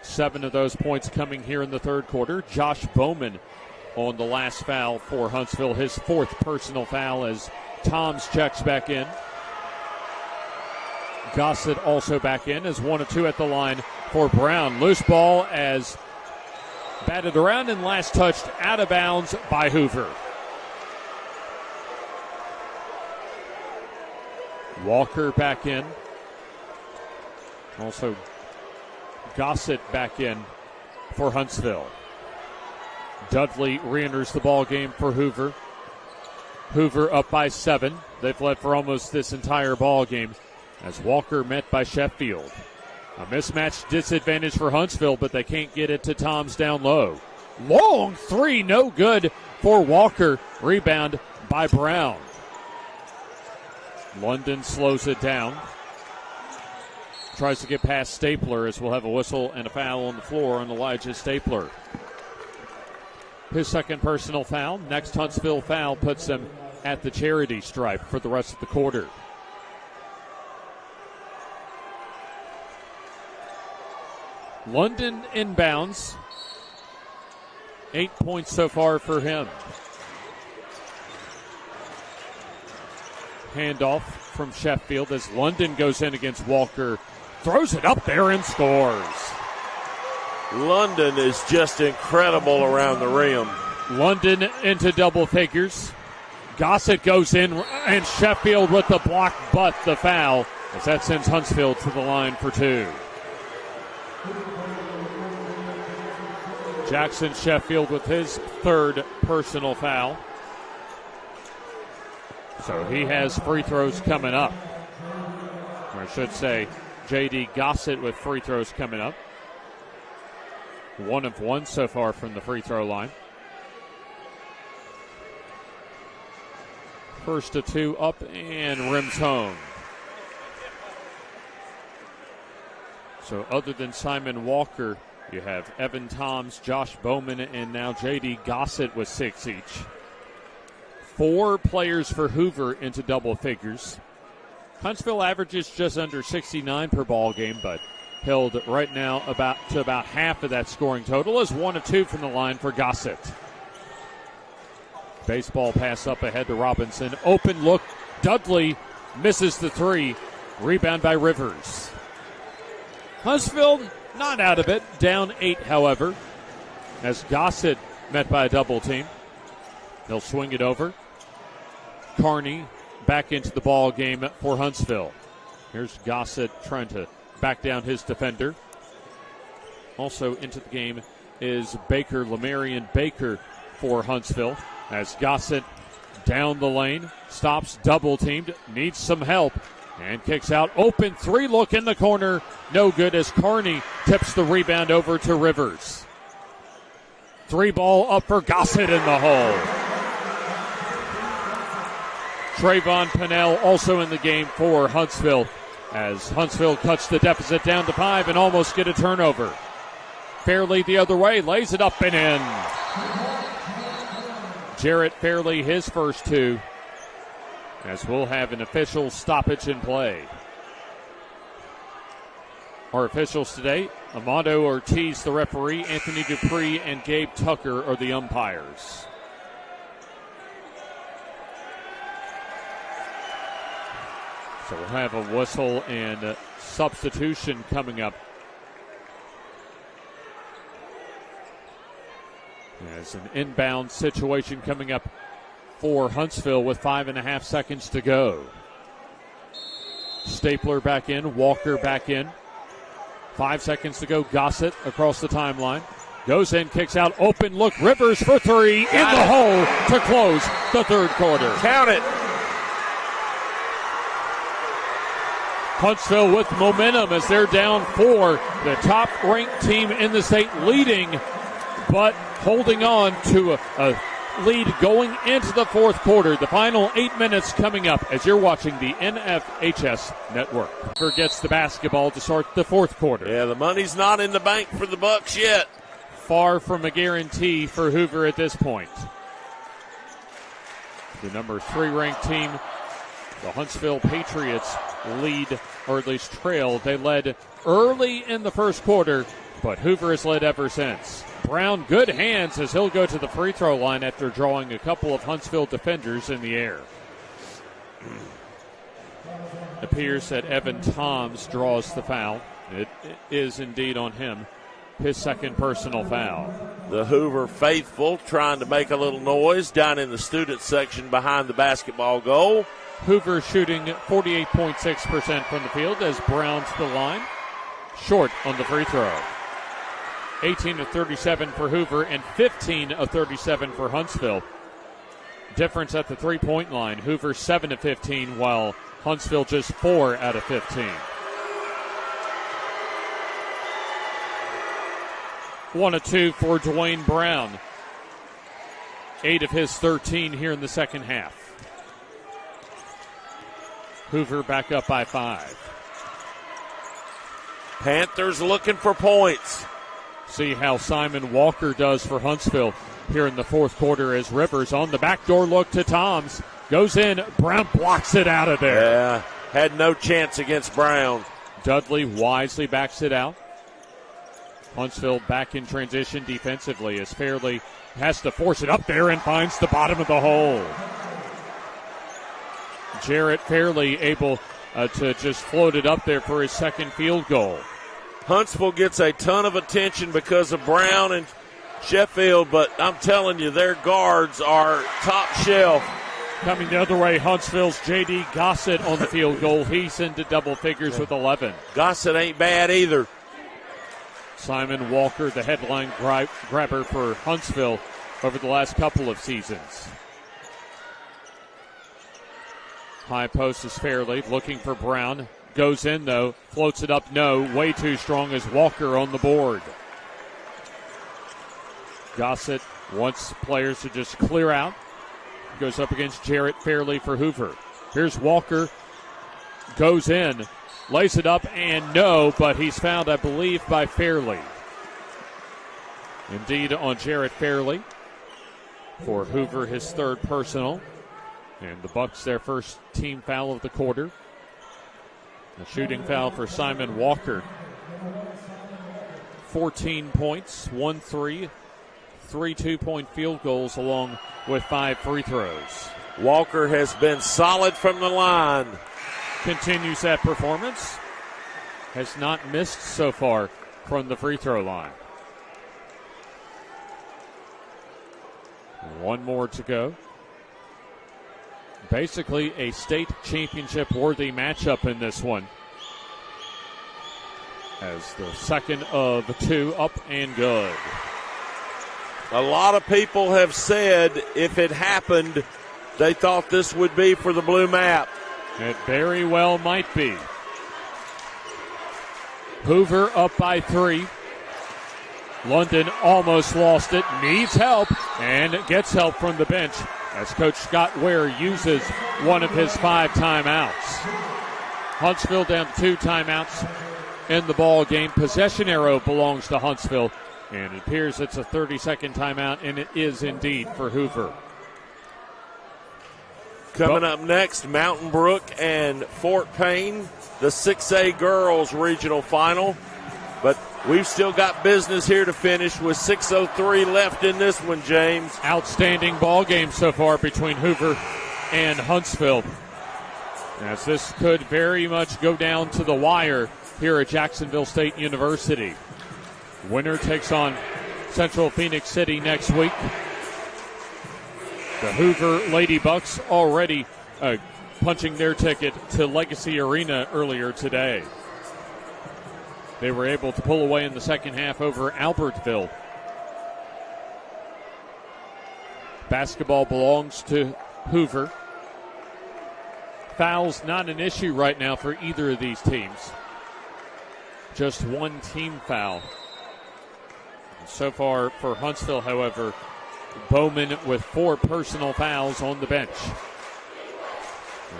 7 of those points coming here in the third quarter. Josh Bowman on the last foul for Huntsville, his 4th personal foul as Toms checks back in. Gossett also back in as 1 of 2 at the line for Brown. Loose ball as batted around and last touched out of bounds by Hoover. Walker back in. Also Gossett back in for Huntsville. Dudley re-enters the ball game for Hoover. Hoover up by 7. They've led for almost this entire ball game as Walker met by Sheffield. A mismatched disadvantage for Huntsville, but they can't get it to Toms down low. Long 3, no good for Walker. Rebound by Brown. London slows it down. Tries to get past Stapler as we'll have a whistle and a foul on the floor on Elijah Stapler. His second personal foul. Next Huntsville foul puts him at the charity stripe for the rest of the quarter. London inbounds. 8 points so far for him. Handoff from Sheffield as London goes in against Walker. Throws it up there and scores. London is just incredible around the rim. London into double figures. Gossett goes in and Sheffield with the block but the foul as that sends Huntsville to the line for 2. Jackson Sheffield with his third personal foul. So he has free throws coming up. Or I should say, J.D. Gossett with free throws coming up. 1 of 1 so far from the free throw line. First to 2 up and rims home. So other than Simon Walker, you have Evan Toms, Josh Bowman, and now J.D. Gossett with 6 each. 4 players for Hoover into double figures. Huntsville averages just under 69 per ball game, but held right now about half of that scoring total as 1 of 2 from the line for Gossett. Baseball pass up ahead to Robinson. Open look. Dudley misses the 3. Rebound by Rivers. Huntsville not out of it. Down 8, however, as Gossett met by a double team. They'll swing it over. Carney back into the ball game for Huntsville. Here's Gossett trying to back down his defender. Also into the game is Baker, Lamarian Baker for Huntsville. As Gossett down the lane, stops, double teamed, needs some help, and kicks out. Open 3 look in the corner. No good as Carney tips the rebound over to Rivers. 3 ball up for Gossett in the hole. Trayvon Pennell also in the game for Huntsville as Huntsville cuts the deficit down to 5 and almost get a turnover. Fairley the other way, lays it up and in. Jarrett Fairley his first 2 as we'll have an official stoppage in play. Our officials today, Amado Ortiz the referee, Anthony Dupree and Gabe Tucker are the umpires. So we'll have a whistle and a substitution coming up. There's an inbound situation coming up for Huntsville with 5.5 seconds to go. Stapler back in, Walker back in. 5 seconds to go. Gossett across the timeline. Goes in, kicks out, open look. Rivers for 3 in the hole to close the third quarter. Count it. Huntsville with momentum as they're down 4. The top-ranked team in the state leading, but holding on to a lead going into the fourth quarter. The final 8 minutes coming up as you're watching the NFHS Network. Hoover gets the basketball to start the fourth quarter. Yeah, the money's not in the bank for the Bucks yet. Far from a guarantee for Hoover at this point. The number 3 ranked team, the Huntsville Patriots, lead, or at least trail. They led early in the first quarter, but Hoover has led ever since. Brown, good hands as he'll go to the free throw line after drawing a couple of Huntsville defenders in the air. It appears that Evan Toms draws the foul. It is indeed on him, his second personal foul. The Hoover faithful trying to make a little noise down in the student section behind the basketball goal. Hoover shooting 48.6% from the field as Brown to the line. Short on the free throw. 18 of 37 for Hoover and 15 of 37 for Huntsville. Difference at the three-point line. Hoover 7 of 15 while Huntsville just 4 out of 15. 1 of 2 for Dwayne Brown. 8 of his 13 here in the second half. Hoover back up by 5. Panthers looking for points. See how Simon Walker does for Huntsville here in the fourth quarter as Rivers on the backdoor look to Toms. Goes in. Brown blocks it out of there. Yeah, had no chance against Brown. Dudley wisely backs it out. Huntsville back in transition defensively as Fairley has to force it up there and finds the bottom of the hole. Jarrett Fairley able to just float it up there for his second field goal. Huntsville gets a ton of attention because of Brown and Sheffield, but I'm telling you, their guards are top shelf. Coming the other way, Huntsville's J.D. Gossett on the field goal. He's into double figures with 11. Gossett ain't bad either. Simon Walker, the headline grabber for Huntsville over the last couple of seasons. High post is Fairley looking for Brown. Goes in, though. Floats it up, no. Way too strong as Walker on the board. Gossett wants players to just clear out. Goes up against Jarrett Fairley for Hoover. Here's Walker. Goes in. Lays it up, and no, but he's fouled, I believe, by Fairley. Indeed, on Jarrett Fairley for Hoover, his third personal. And the Bucks, their first team foul of the quarter. A shooting foul for Simon Walker. 14 points, 1-3, 3 2-point field goals along with 5 free throws. Walker has been solid from the line. Continues that performance. Has not missed so far from the free throw line. One more to go. Basically a state championship worthy matchup in this one. As the second of 2 up and good. A lot of people have said if it happened, they thought this would be for the blue map. It very well might be. Hoover up by 3. London almost lost it, needs help, and gets help from the bench as Coach Scott Ware uses one of his 5 timeouts. Huntsville down to 2 timeouts in the ball game. Possession arrow belongs to Huntsville, and it appears it's a 30-second timeout, and it is indeed for Hoover. Coming up next, Mountain Brook and Fort Payne, the 6A girls regional final. But we've still got business here to finish with 6:03 left in this one, James. Outstanding ball game so far between Hoover and Huntsville, as this could very much go down to the wire here at Jacksonville State University. Winner takes on Central Phoenix City next week. The Hoover Lady Bucks already punching their ticket to Legacy Arena earlier today. They were able to pull away in the second half over Albertville. Basketball belongs to Hoover. Fouls not an issue right now for either of these teams. Just one team foul. So far for Huntsville, however, Bowman with 4 personal fouls on the bench.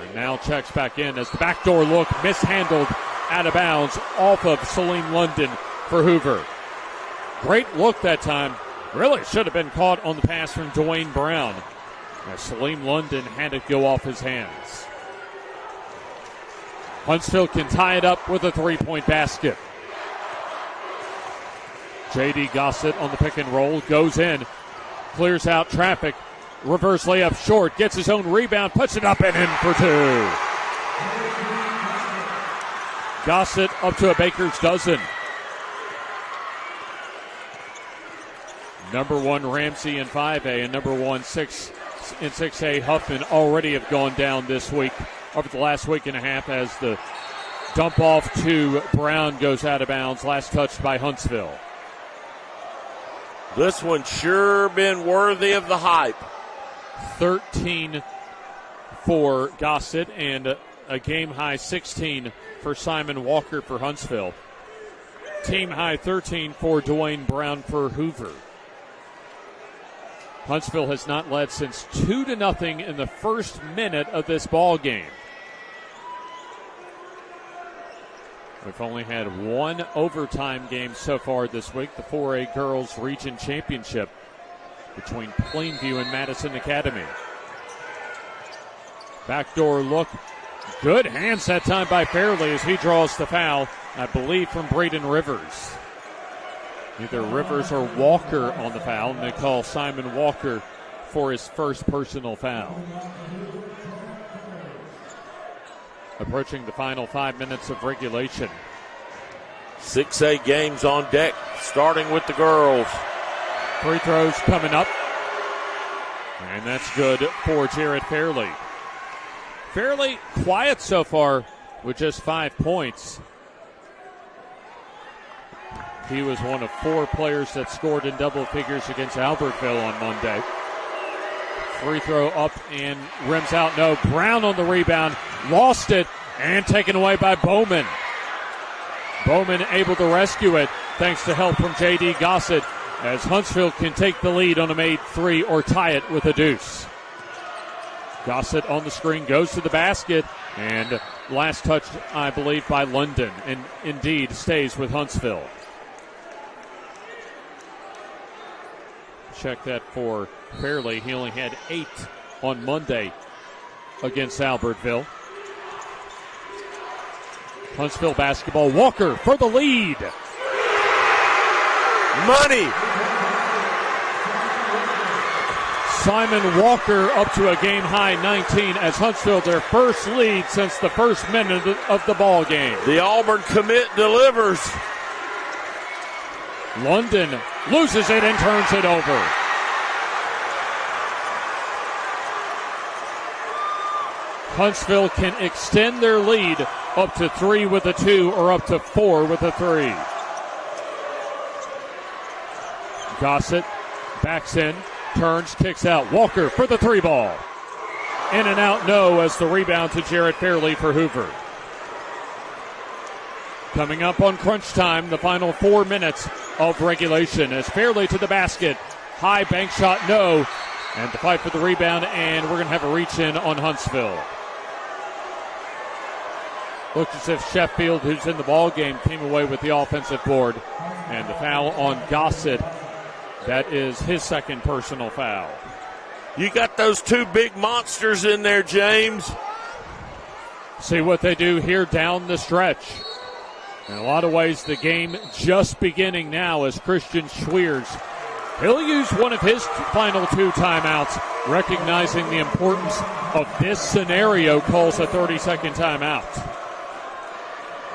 And now checks back in as the backdoor look mishandled out of bounds off of Salim London for Hoover. Great look that time. Really should have been caught on the pass from Dwayne Brown, as Salim London had it go off his hands. Huntsville can tie it up with a 3-point basket. J.D. Gossett on the pick and roll, goes in, clears out traffic, reverse layup short, gets his own rebound, puts it up and in for 2. Gossett up to a baker's dozen. Number 1 Ramsey in 5A and number 1 in 6A Huffman already have gone down this week, over the last week and a half, as the dump off to Brown goes out of bounds, last touched by Huntsville. This one's sure been worthy of the hype. 13 for Gossett and a game-high 16 for Simon Walker for Huntsville. Team-high 13 for Dwayne Brown for Hoover. Huntsville has not led since 2-0 in the first minute of this ball game. We've only had one overtime game so far this week, the 4A Girls Region Championship between Plainview and Madison Academy. Backdoor look. Good hands that time by Fairley as he draws the foul, I believe, from Braden Rivers. Either Rivers or Walker on the foul, and they call Simon Walker for his first personal foul. Approaching the final 5 minutes of regulation. 6A games on deck, starting with the girls. Free throws coming up. And that's good for Jarrett Fairley. Fairly quiet so far with just 5 points. He was one of 4 players that scored in double figures against Albertville on Monday. Free throw up and rims out. No. Brown on the rebound. Lost it and taken away by Bowman. Bowman able to rescue it thanks to help from J.D. Gossett as Huntsville can take the lead on a made 3 or tie it with a deuce. Gossett on the screen goes to the basket and last touched, I believe, by London, and indeed stays with Huntsville. Check that for Fairley. He only had 8 on Monday against Albertville. Huntsville basketball. Walker for the lead. Money. Simon Walker up to a game-high 19 as Huntsville their first lead since the first minute of the ball game. The Auburn commit delivers. London loses it and turns it over. Huntsville can extend their lead up to 3 with a 2 or up to 4 with a 3. Gossett backs in, turns, kicks out. Walker for the 3 ball. In and out, no, as the rebound to Jarrett Fairley for Hoover. Coming up on crunch time, the final 4 minutes of regulation as Fairley to the basket. High bank shot, no. And the fight for the rebound, and we're going to have a reach in on Huntsville. Looks as if Sheffield, who's in the ball game, came away with the offensive board. And the foul on Gossett. That is his second personal foul. You got those 2 big monsters in there, James. See what they do here down the stretch. In a lot of ways, the game just beginning now as Christian Schweers. He'll use one of his final 2 timeouts, recognizing the importance of this scenario, calls a 30-second timeout.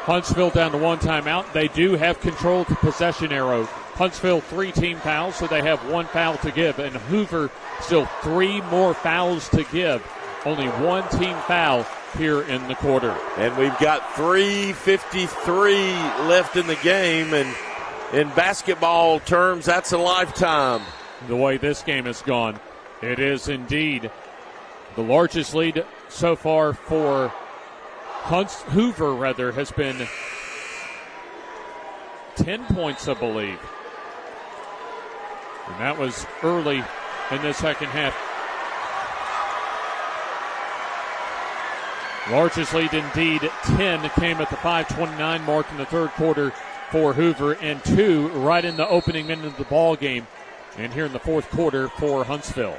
Huntsville down to 1 timeout. They do have control of the possession arrow. Huntsville 3 team fouls, so they have 1 foul to give. And Hoover still 3 more fouls to give. Only 1 team foul here in the quarter. And we've got 3:53 left in the game. And in basketball terms, that's a lifetime. The way this game has gone, it is indeed the largest lead so far for Hoover has been 10 points, I believe. And that was early in the second half. Largest lead indeed, 10 came at the 5:29 mark in the third quarter for Hoover, and 2 right in the opening minute of the ball game, and here in the fourth quarter for Huntsville.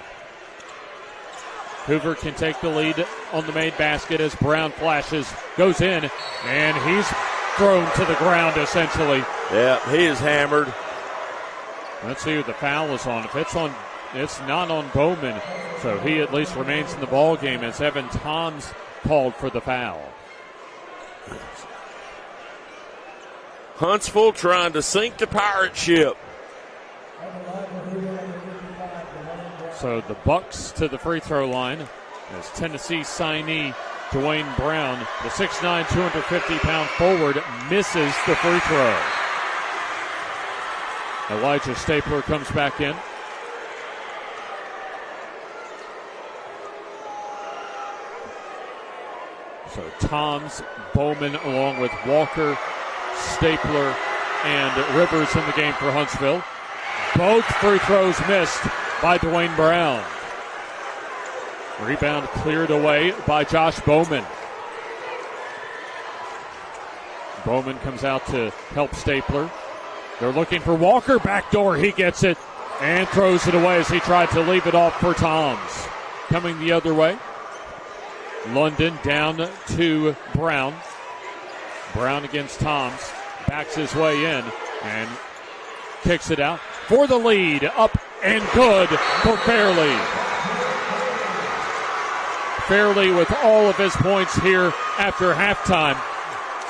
Hoover can take the lead on the made basket as Brown flashes, goes in, and he's thrown to the ground essentially. Yeah, he is hammered. Let's see who the foul is on. If it's not on Bowman, so he at least remains in the ball game as Evan Toms called for the foul. Huntsville trying to sink the pirate ship. So the Bucks to the free throw line as Tennessee signee Dwayne Brown, the 6'9", 250-pound forward, misses the free throw. Elijah Stapler comes back in. So Toms, Bowman, along with Walker, Stapler, and Rivers in the game for Huntsville. Both free throws missed by Dwayne Brown. Rebound cleared away by Josh Bowman. Bowman comes out to help Stapler. They're looking for Walker. Backdoor, he gets it and throws it away as he tried to leave it off for Toms. Coming the other way. London down to Brown. Brown against Toms. Backs his way in and kicks it out for the lead. Up and good for Fairley. Fairley with all of his points here after halftime.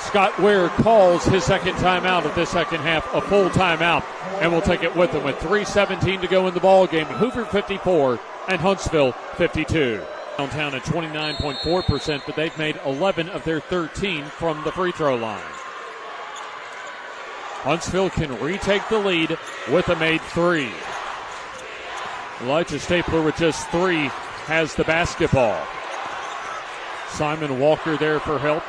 Scott Ware calls his second timeout of this second half, a full timeout, and we'll take it with him with 3:17 to go in the ball game. Hoover 54 and Huntsville 52. Downtown at 29.4%, but they've made 11 of their 13 from the free throw line. Huntsville can retake the lead with a made three. Elijah Stapler with just three has the basketball. Simon Walker there for help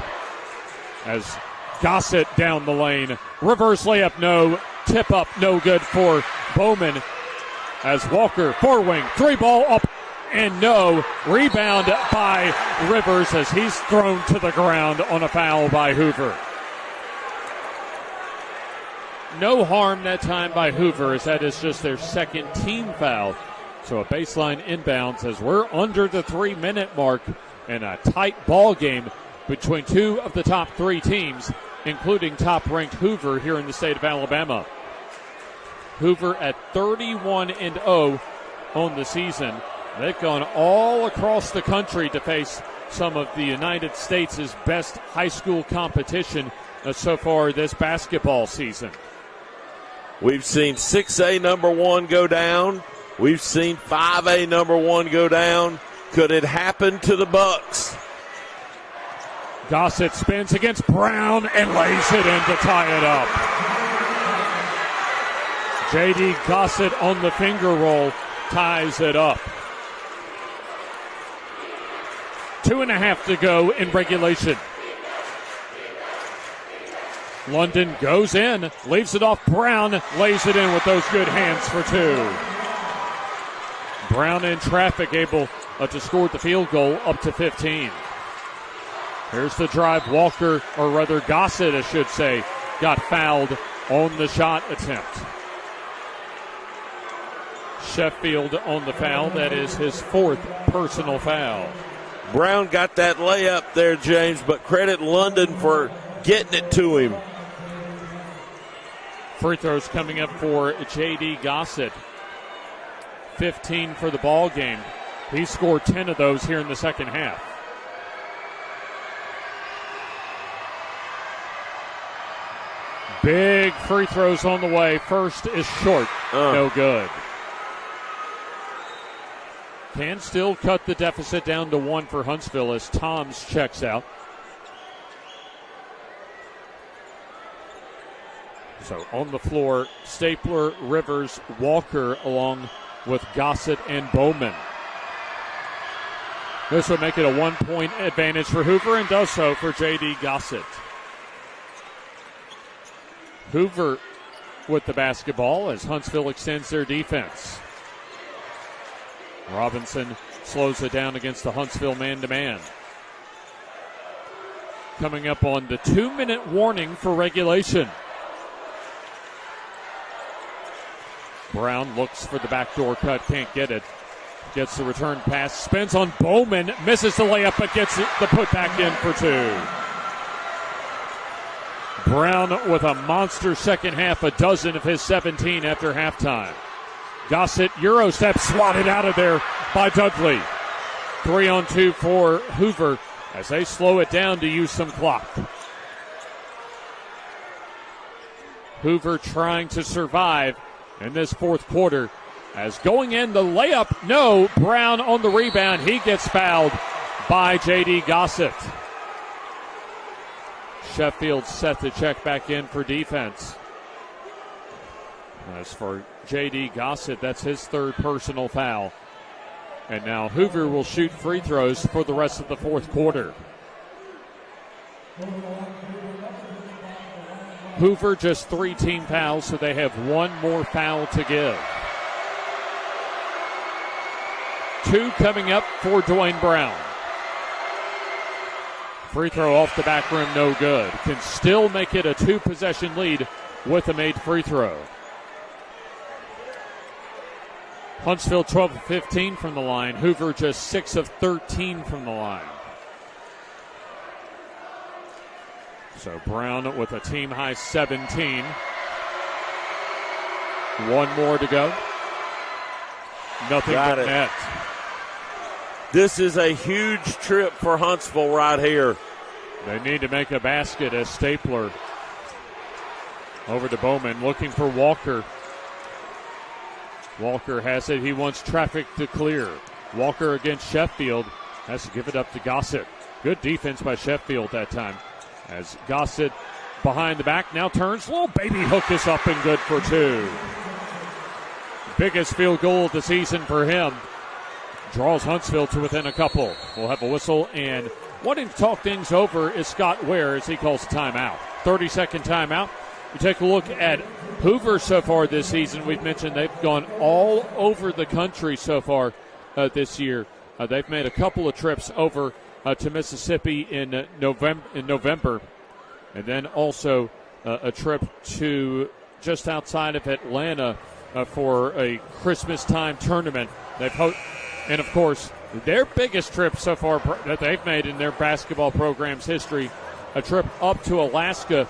as Gossett down the lane. Reverse layup, no. Tip up, no good for Bowman as Walker, four-wing, three ball up and no. Rebound by Rivers as he's thrown to the ground on a foul by Hoover. No harm that time by Hoover, as that is just their second team foul. So a baseline inbounds as we're under the 3-minute mark in a tight ball game between two of the top three teams, including top-ranked Hoover here in the state of Alabama. Hoover at 31-0 on the season. They've gone all across the country to face some of the United States' best high school competition so far this basketball season. We've seen 6A number one go down. We've seen 5A number one go down. Could it happen to the Bucks? Gossett spins against Brown and lays it in to tie it up. J.D. Gossett on the finger roll ties it up. 2.5 to go in regulation. London goes in, leaves it off Brown, lays it in with those good hands for two. Brown in traffic, able to score the field goal up to 15. Here's the drive. Walker, or rather Gossett, I should say, got fouled on the shot attempt. Sheffield on the foul. That is his fourth personal foul. Brown got that layup there, James, but credit London for getting it to him. Free throws coming up for J.D. Gossett. 15 for the ball game. He scored 10 of those here in the second half. Big free throws on the way. First is short. No good. Can still cut the deficit down to one for Huntsville as Toms checks out. So on the floor, Stapler, Rivers, Walker, along with Gossett and Bowman. This would make it a 1-point advantage for Hoover and does so for J.D. Gossett. Hoover with the basketball as Huntsville extends their defense. Robinson slows it down against the Huntsville man-to-man. Coming up on the 2-minute warning for regulation. Brown looks for the backdoor cut, can't get it. Gets the return pass, spins on Bowman, misses the layup, but gets the putback in for two. Brown with a monster second half, a dozen of his 17 after halftime. Gossett, Euro step, swatted out of there by Dudley. 3-on-2 for Hoover as they slow it down to use some clock. Hoover trying to survive in this fourth quarter as going in the layup, no. Brown on the rebound. He gets fouled by J.D. Gossett. Sheffield set to check back in for defense. As for J.D. Gossett, that's his third personal foul. And now Hoover will shoot free throws for the rest of the fourth quarter. Hoover just 3 team fouls, so they have one more foul to give. 2 coming up for Dwayne Brown. Free throw off the back rim, no good. Can still make it a 2-possession lead with a made free throw. Huntsville 12 of 15 from the line. Hoover just 6 of 13 from the line. So Brown with a team-high 17. 1 more to go. Nothing but net. This is a huge trip for Huntsville right here. They need to make a basket as Stapler over to Bowman looking for Walker. Walker has it. He wants traffic to clear. Walker against Sheffield has to give it up to Gossett. Good defense by Sheffield that time as Gossett behind the back, now turns, little baby hook is up and good for two. Biggest field goal of the season for him. Draws Huntsville to within a couple. We'll have a whistle, and wanting to talk things over is Scott Ware as he calls a timeout. 30-second timeout. You take a look at Hoover so far this season. We've mentioned they've gone all over the country so far this year. They've made a couple of trips over to Mississippi in November, and then also a trip to just outside of Atlanta for a Christmas time tournament. And of course, their biggest trip so far that they've made in their basketball program's history, a trip up to Alaska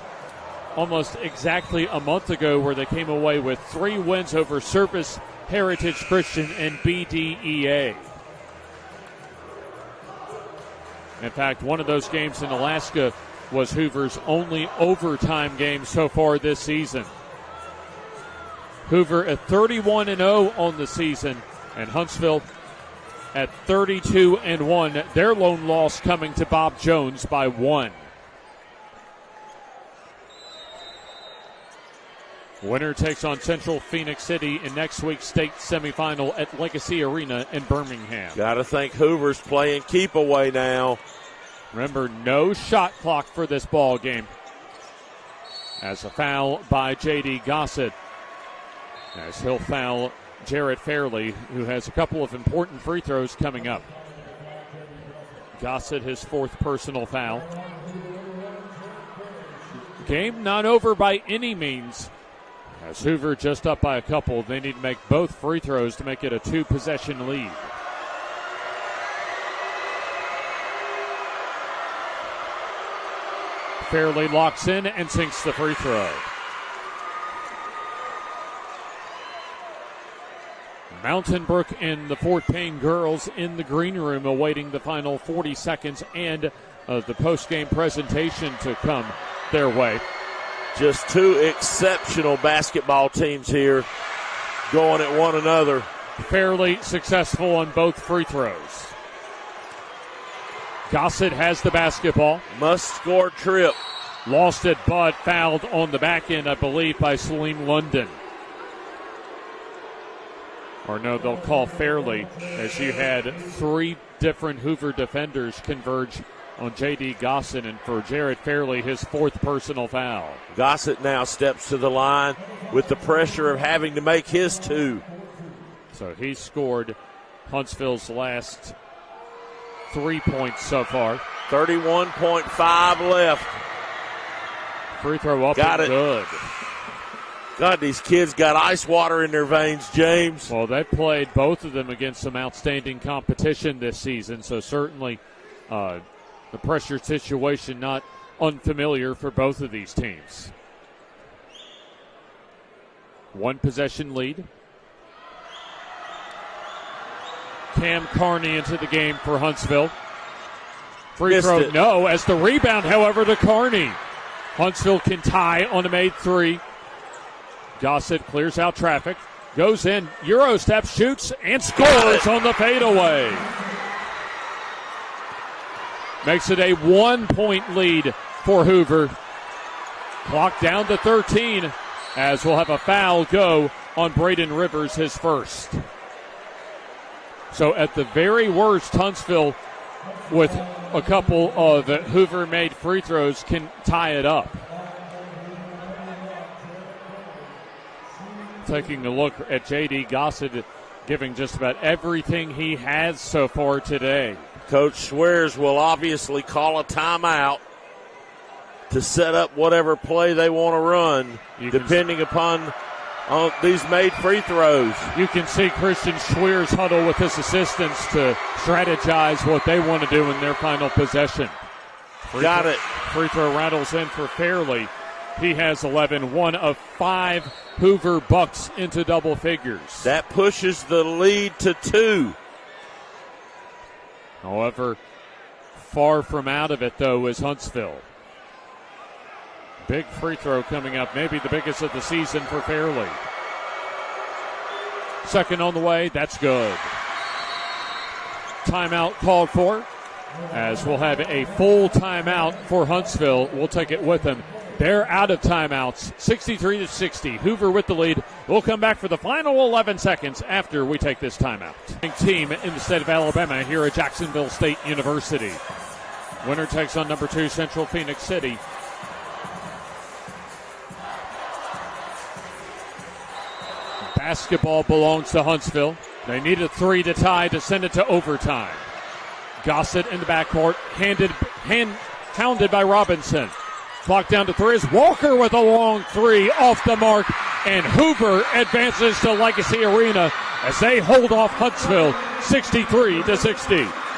almost exactly a month ago, where they came away with 3 wins over Service, Heritage Christian, and BDEA. In fact, one of those games in Alaska was Hoover's only overtime game so far this season. Hoover at 31-0 on the season, and Huntsville at 32-1. Their lone loss coming to Bob Jones by 1. Winner takes on Central Phoenix City in next week's state semifinal at Legacy Arena in Birmingham. Got to think Hoover's playing keep away now. Remember, no shot clock for this ball game. As a foul by J.D. Gossett, as he'll foul Jarrett Fairley, who has a couple of important free throws coming up. Gossett, his 4th personal foul. Game not over by any means, as Hoover just up by a couple. They need to make both free throws to make it a 2-possession lead. Fairley locks in and sinks the free throw. Mountain Brook and the Fort Payne girls in the green room awaiting the final 40 seconds and the post-game presentation to come their way. Just 2 exceptional basketball teams here going at one another. Fairly successful on both free throws. Gossett has the basketball. Must-score trip. Lost it, but fouled on the back end, I believe, by Salim London. Or no, they'll call Fairley, as you had 3 different Hoover defenders converge on J.D. Gossett, and for Jarrett Fairley, his 4th personal foul. Gossett now steps to the line with the pressure of having to make his 2. So he scored Huntsville's last 3 points so far. 31.5 left. Free throw up Got and it. good. God, these kids got ice water in their veins, James. Well, they played both of them against some outstanding competition this season, so certainly the pressure situation not unfamiliar for both of these teams. 1-possession lead. Cam Carney into the game for Huntsville. Free throw, no, as the rebound, however, to Carney. Huntsville can tie on a made 3. Gossett clears out traffic, goes in, Euro step, shoots, and scores on the fadeaway. Makes it a 1-point lead for Hoover. Clock down to 13, as we'll have a foul go on Braden Rivers, his 1st. So at the very worst, Huntsville, with a couple of Hoover-made free throws, can tie it up. Taking a look at J.D. Gossett, giving just about everything he has so far today. Coach Swears will obviously call a timeout to set up whatever play they want to run, depending upon these made free throws. You can see Christian Schweers huddle with his assistants to strategize what they want to do in their final possession. Got it. Free throw rattles in for Fairley. He has 11, 1 of 5 Hoover Bucks into double figures. That pushes the lead to 2. However, far from out of it, though, is Huntsville. Big free throw coming up, maybe the biggest of the season for Fairley. Second on the way, that's good. Timeout called for, as we'll have a full timeout for Huntsville. We'll take it with them They're out of timeouts, 63-60. Hoover with the lead. We'll come back for the final 11 seconds after we take this timeout. Team in the state of Alabama here at Jacksonville State University. Winner takes on number 2 Central Phoenix City. Basketball belongs to Huntsville. They need a 3 to tie to send it to overtime. Gossett in the backcourt, hounded by Robinson. Clock down to 3 is Walker with a long 3 off the mark, and Hoover advances to Legacy Arena as they hold off Huntsville 63-60.